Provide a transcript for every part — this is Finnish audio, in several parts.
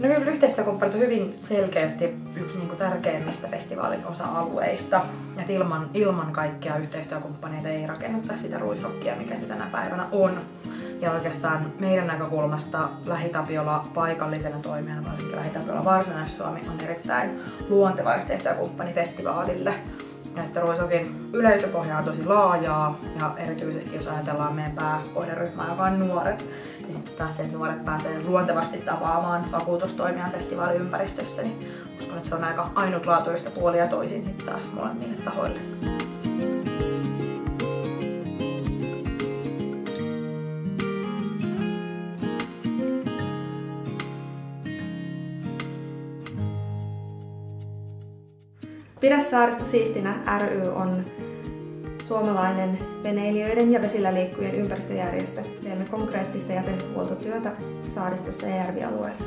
No kyllä yhteistyökumppanit on hyvin selkeästi yksi tärkeimmistä festivaalin osa-alueista. Et ilman kaikkia yhteistyökumppaneita ei rakenneta sitä ruisrockia, mikä se tänä päivänä on. Ja oikeastaan meidän näkökulmasta LähiTapiola paikallisena toimijana, varsinkin LähiTapiola Varsinais-Suomi, on erittäin luonteva yhteistyökumppani festivaalille. Että ruisrockin yleisöpohja on tosi laajaa ja erityisesti jos ajatellaan meidän pääkohderyhmää, joka on nuoret, niin sitten taas se, että nuoret pääsee luontevasti tapaamaan vakuutustoimijan festivaaliympäristössä, niin uskon, että se on aika ainutlaatuista puolia ja toisin sitten taas molemmille tahoille. Pidä saaristo siistinä ry on suomalainen veneilijöiden ja vesillä liikkujien ympäristöjärjestö. Teemme konkreettista jätehuoltotyötä saaristossa ja järvialueella.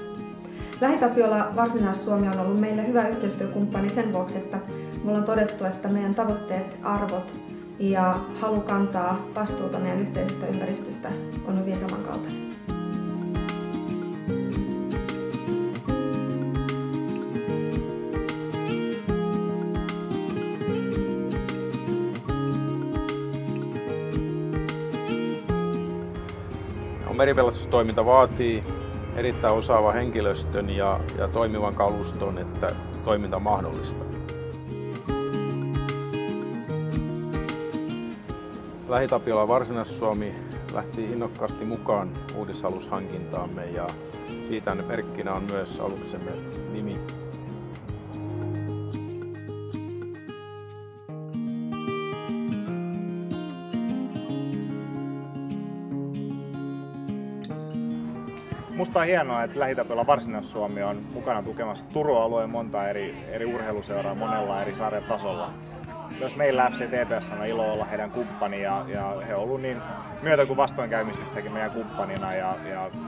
LähiTapiola Varsinais-Suomi on ollut meille hyvä yhteistyökumppani sen vuoksi, että me ollaan todettu, että meidän tavoitteet, arvot ja halu kantaa vastuuta meidän yhteisestä ympäristöstä on hyvin samankaltainen. Meripelastustoiminta vaatii erittäin osaavan henkilöstön ja toimivan kaluston, että toiminta on mahdollista. LähiTapiola Varsinais-Suomi lähti innokkaasti mukaan uudisalushankintaamme ja siitä merkkinä on myös aluksemme nimi. Musta on hienoa, että LähiTapiola Varsinais-Suomi on mukana tukemassa Turun alueen monta eri urheiluseuraa monella eri sarjatasolla. Myös meillä FC TPS on ilo olla heidän kumppani ja he on ollut niin myötä kuin vastoinkäymisissäkin meidän kumppanina ja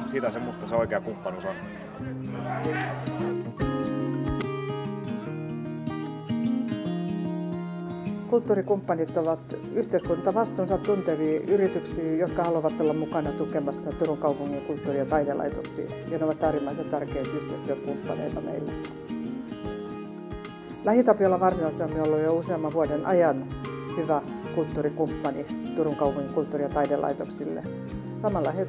siitä se musta se oikea kumppanuus on. Kulttuurikumppanit ovat yhteiskuntavastuunsa tuntevia yrityksiä, jotka haluavat olla mukana tukemassa Turun kaupungin kulttuuri- ja taidelaitoksia. Ja ne ovat äärimmäisen tärkeitä yhteistyökumppaneita meille. LähiTapiola Varsinais-Suomi on ollut jo useamman vuoden ajan hyvä kulttuurikumppani Turun kaupungin kulttuuri- ja taidelaitoksille. Samalla he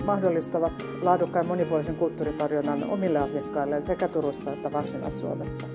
mahdollistavat laadukkaan monipuolisen kulttuuritarjonnan omille asiakkaille sekä Turussa että Varsinais-Suomessa.